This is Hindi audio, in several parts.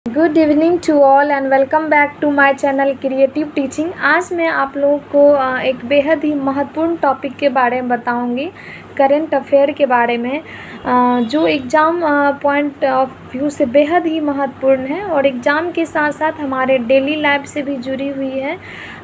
Good evening to all and welcome back to my channel creative teaching. आज मैं आप लोगों को एक बेहद ही महत्वपूर्ण टॉपिक के बारे में बताऊंगी, करंट अफेयर के बारे में, जो एग्ज़ाम पॉइंट ऑफ व्यू से बेहद ही महत्वपूर्ण है और एग्ज़ाम के साथ साथ हमारे डेली लाइफ से भी जुड़ी हुई है।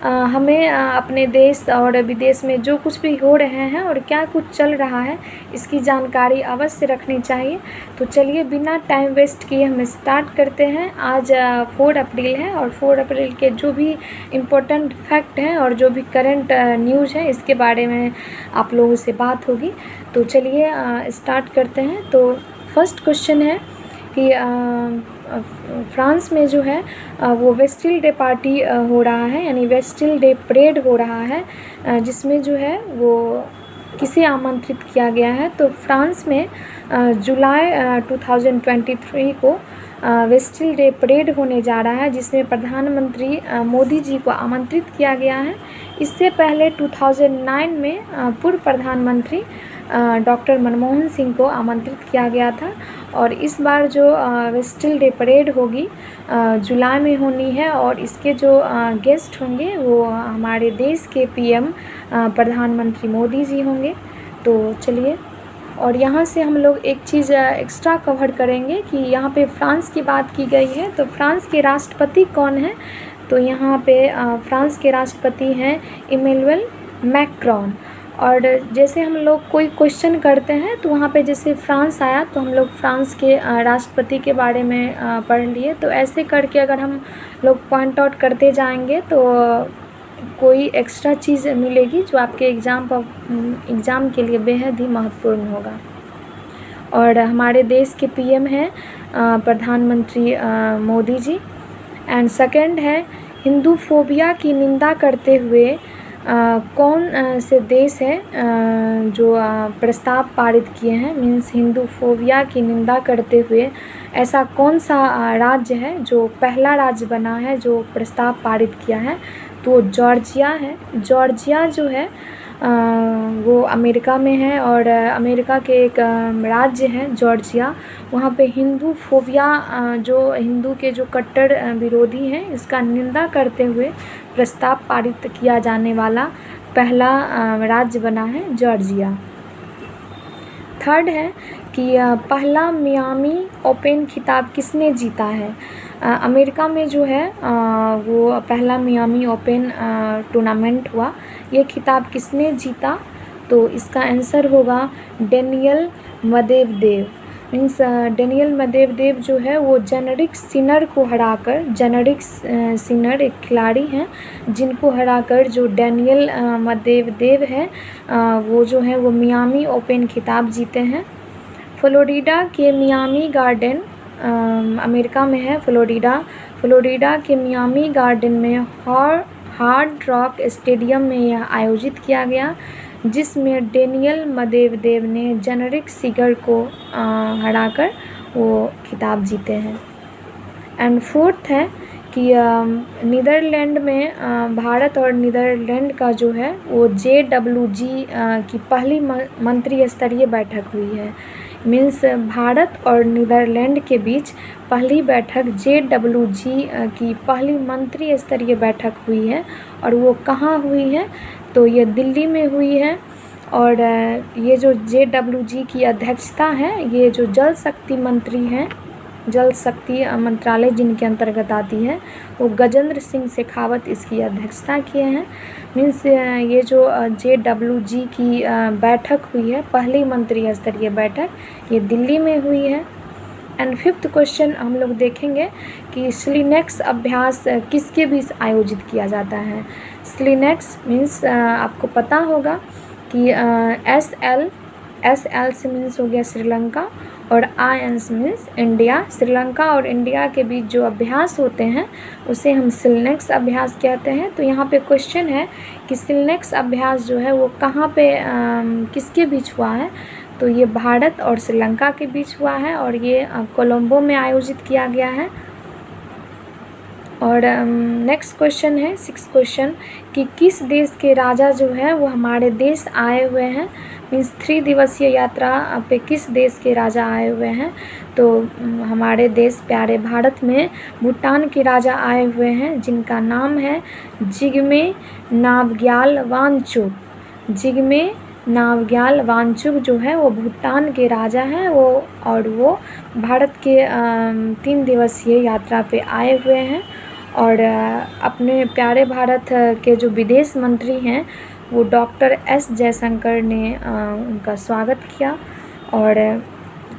हमें अपने देश और विदेश में जो कुछ भी हो रहे हैं और क्या कुछ चल रहा है, इसकी जानकारी अवश्य रखनी चाहिए। तो चलिए बिना टाइम वेस्ट किए हम स्टार्ट करते हैं। आज 4 अप्रैल है और 4 अप्रैल के जो भी इम्पोर्टेंट फैक्ट हैं और जो भी करंट न्यूज़ है, इसके बारे में आप लोगों से बात होगी। तो चलिए स्टार्ट करते हैं। तो फर्स्ट क्वेश्चन है कि फ्रांस में जो है वो वेस्टिल डे पार्टी हो रहा है, यानी वेस्टिल डे परेड हो रहा है, जिसमें जो है वो किसे आमंत्रित किया गया है। तो फ्रांस में जुलाई 2023 को वेस्टिल डे परेड होने जा रहा है, जिसमें प्रधानमंत्री मोदी जी को आमंत्रित किया गया है। इससे पहले 2009 में पूर्व प्रधानमंत्री डॉक्टर मनमोहन सिंह को आमंत्रित किया गया था और इस बार जो वेस्टिल डे परेड होगी जुलाई में होनी है और इसके जो गेस्ट होंगे वो हमारे देश के पीएम प्रधानमंत्री मोदी जी होंगे। तो चलिए, और यहाँ से हम लोग एक चीज़ एक्स्ट्रा कवर करेंगे कि यहाँ पे फ्रांस की बात की गई है। तो फ्रांस के राष्ट्रपति कौन है? तो यहाँ पे फ्रांस के राष्ट्रपति हैं इमैनुअल मैक्रोन। और जैसे हम लोग कोई क्वेश्चन करते हैं तो वहाँ पे जैसे फ्रांस आया तो हम लोग फ्रांस के राष्ट्रपति के बारे में पढ़ लिए। तो ऐसे करके अगर हम लोग पॉइंट आउट करते जाएंगे तो कोई एक्स्ट्रा चीज़ मिलेगी जो आपके एग्ज़ाम के लिए बेहद ही महत्वपूर्ण होगा। और हमारे देश के पीएम हैं प्रधानमंत्री मोदी जी। एंड सेकंड है, हिंदू फोबिया की निंदा करते हुए कौन से देश है जो प्रस्ताव पारित किए हैं, मीन्स हिंदू फोबिया की निंदा करते हुए ऐसा कौन सा राज्य है जो पहला राज्य बना है जो प्रस्ताव पारित किया है? तो जॉर्जिया है। जॉर्जिया जो है वो अमेरिका में है और अमेरिका के एक राज्य है जॉर्जिया। वहाँ पे हिंदू फोबिया, जो हिंदू के जो कट्टर विरोधी हैं, इसका निंदा करते हुए प्रस्ताव पारित किया जाने वाला पहला राज्य बना है जॉर्जिया। थर्ड है कि पहला मियामी ओपन खिताब किसने जीता है? अमेरिका में जो है वो पहला मियामी ओपन टूर्नामेंट हुआ, ये खिताब किसने जीता? तो इसका आंसर होगा Daniel Medvedev. Means Daniel Medvedev जो है वो जेनेरिक सिनर को हराकर, जेनेरिक सिनर एक खिलाड़ी हैं जिनको हराकर जो डेनियल मेदवेदेव है वो जो है वो मियामी ओपन खिताब जीते हैं। फ्लोरिडा के मियामी गार्डन, अमेरिका में है फ्लोरिडा के मियामी गार्डन में हार्ड रॉक स्टेडियम में यह आयोजित किया गया, जिसमें डेनियल मेदवेदेव ने जेनेरिक सिगर को हराकर वो खिताब जीते हैं। एंड फोर्थ है कि नीदरलैंड में भारत और नीदरलैंड का जो है वो JWG की पहली मंत्री स्तरीय बैठक हुई है। मीन्स भारत और नीदरलैंड के बीच पहली बैठक JWG की पहली मंत्री स्तरीय बैठक हुई है और वो कहाँ हुई है? तो ये दिल्ली में हुई है। और ये जो JWG की अध्यक्षता है, ये जो जल शक्ति मंत्री हैं, जल शक्ति मंत्रालय जिनके अंतर्गत आती है, वो गजेंद्र सिंह शेखावत इसकी अध्यक्षता किए हैं। मीन्स ये जो JWG की बैठक हुई है, पहली मंत्री स्तरीय बैठक, ये दिल्ली में हुई है। एंड फिफ्थ क्वेश्चन हम लोग देखेंगे कि स्लिनेक्स अभ्यास किसके बीच आयोजित किया जाता है? स्लिनेक्स मीन्स आपको पता होगा कि SL से मीन्स हो गया श्रीलंका और IN मीन्स इंडिया। श्रीलंका और इंडिया के बीच जो अभ्यास होते हैं उसे हम स्लिनेक्स अभ्यास कहते हैं। तो यहाँ पे क्वेश्चन है कि स्लिनेक्स अभ्यास जो है वो कहाँ पे किसके बीच हुआ है? तो ये भारत और श्रीलंका के बीच हुआ है और ये कोलंबो में आयोजित किया गया है। और नेक्स्ट क्वेश्चन है 6 क्वेश्चन कि किस देश के राजा जो है वो हमारे देश आए हुए हैं, मीन्स 3 दिवसीय यात्रा पे किस देश के राजा आए हुए हैं। तो हमारे देश प्यारे भारत में भूटान के राजा आए हुए हैं जिनका नाम है जिग्मे नामग्याल वांगचुक। जिग्मे नामग्याल वांगचुक जो है वो भूटान के राजा हैं वो, और वो भारत के 3 दिवसीय यात्रा पे आए हुए हैं। और अपने प्यारे भारत के जो विदेश मंत्री हैं वो डॉक्टर एस जयशंकर ने उनका स्वागत किया। और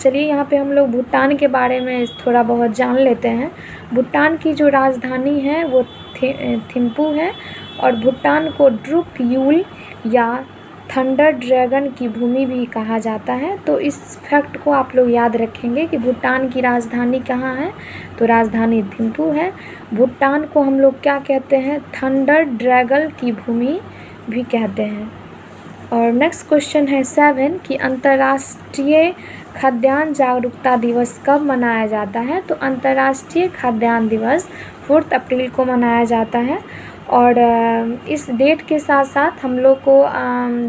चलिए यहाँ पे हम लोग भूटान के बारे में थोड़ा बहुत जान लेते हैं। भूटान की जो राजधानी है वो थिम्पू है, और भूटान को ड्रुक यूल या थंडर ड्रैगन की भूमि भी कहा जाता है। तो इस फैक्ट को आप लोग याद रखेंगे कि भूटान की राजधानी कहाँ है, तो राजधानी थिम्पू है। भूटान को हम लोग क्या कहते हैं, थंडर ड्रैगन की भूमि भी कहते हैं। और नेक्स्ट क्वेश्चन है 7 कि अंतर्राष्ट्रीय खाद्यान्न जागरूकता दिवस कब मनाया जाता है। तो अंतर्राष्ट्रीय खाद्यान्न दिवस 4 अप्रैल को मनाया जाता है। और इस डेट के साथ साथ हम लोग को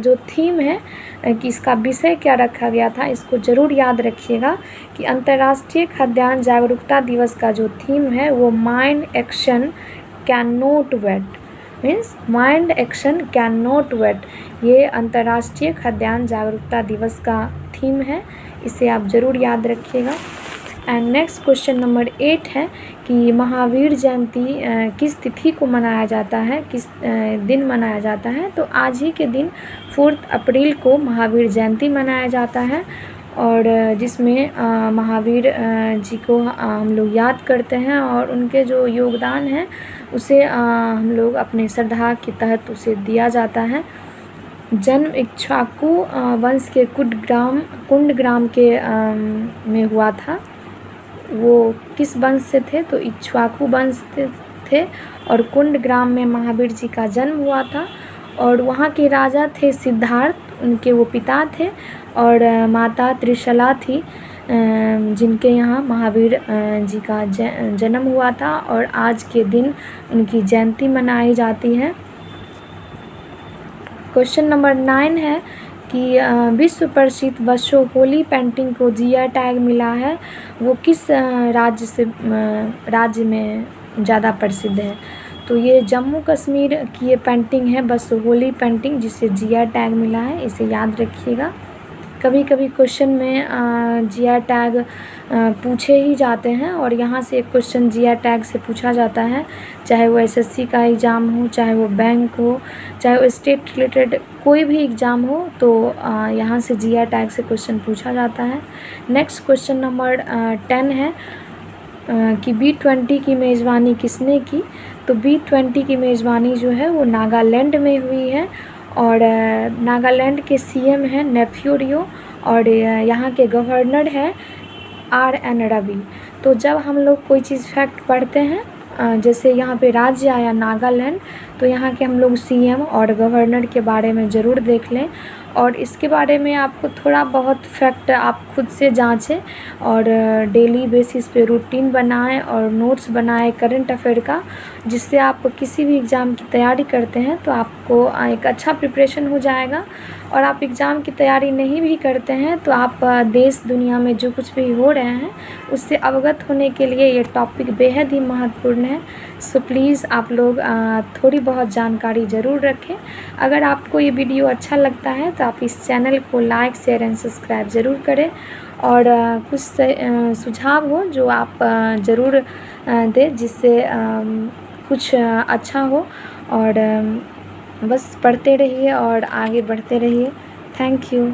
जो थीम है कि इसका विषय क्या रखा गया था, इसको ज़रूर याद रखिएगा कि अंतर्राष्ट्रीय खाद्यान्न जागरूकता दिवस का जो थीम है वो mind action can not wait, means mind action can not wait, ये अंतर्राष्ट्रीय खाद्यान्न जागरूकता दिवस का थीम है, इसे आप ज़रूर याद रखिएगा। एंड नेक्स्ट क्वेश्चन नंबर 8 है कि महावीर जयंती किस तिथि को मनाया जाता है, किस दिन मनाया जाता है। तो आज ही के दिन 4 अप्रैल को महावीर जयंती मनाया जाता है, और जिसमें महावीर जी को हम लोग याद करते हैं और उनके जो योगदान है उसे हम लोग अपने श्रद्धा के तहत उसे दिया जाता है। जन्म इक्ष्वाकु वंश के कुंडग्राम के में हुआ था। वो किस वंश से थे, तो इक्ष्वाकु वंश थे, और कुंडग्राम में महावीर जी का जन्म हुआ था। और वहाँ के राजा थे सिद्धार्थ, उनके वो पिता थे, और माता त्रिशला थी जिनके यहाँ महावीर जी का जन्म हुआ था, और आज के दिन उनकी जयंती मनाई जाती है। क्वेश्चन नंबर 9 है कि विश्व प्रसिद्ध बसो होली पेंटिंग को जीआई टैग मिला है, वो किस राज्य में ज़्यादा प्रसिद्ध है। तो ये जम्मू कश्मीर की ये पेंटिंग है बसो होली पेंटिंग, जिसे जीआई टैग मिला है, इसे याद रखिएगा। कभी कभी क्वेश्चन में जीआई टैग पूछे ही जाते हैं, और यहाँ से एक क्वेश्चन जीआई टैग से पूछा जाता है, चाहे वो एसएससी का एग्ज़ाम हो, चाहे वो बैंक हो, चाहे वो स्टेट रिलेटेड कोई भी एग्ज़ाम हो, तो यहाँ से जीआई टैग से क्वेश्चन पूछा जाता है। नेक्स्ट क्वेश्चन नंबर 10 है कि B20 की मेज़बानी किसने की। तो B20 की मेज़बानी जो है वो नागालैंड में हुई है, और नागालैंड के सीएम हैं नेफ्यू रियो, और यहाँ के गवर्नर हैं RN रवि। तो जब हम लोग कोई चीज़ फैक्ट पढ़ते हैं, जैसे यहाँ पे राज्य आया नागालैंड, तो यहाँ के हम लोग सीएम और गवर्नर के बारे में ज़रूर देख लें, और इसके बारे में आपको थोड़ा बहुत फैक्ट आप खुद से जांचें, और डेली बेसिस पे रूटीन बनाएं और नोट्स बनाएं करंट अफेयर का, जिससे आप किसी भी एग्ज़ाम की तैयारी करते हैं तो आपको एक अच्छा प्रिपरेशन हो जाएगा। और आप एग्ज़ाम की तैयारी नहीं भी करते हैं तो आप देश दुनिया में जो कुछ भी हो रहे हैं उससे अवगत होने के लिए ये टॉपिक बेहद ही महत्वपूर्ण है। सो प्लीज़ आप लोग थोड़ी बहुत जानकारी ज़रूर रखें। अगर आपको ये वीडियो अच्छा लगता है तो आप इस चैनल को लाइक शेयर एंड सब्सक्राइब ज़रूर करें, और कुछ सुझाव हो जो आप ज़रूर दें, जिससे कुछ अच्छा हो। और बस पढ़ते रहिए और आगे बढ़ते रहिए। Thank you.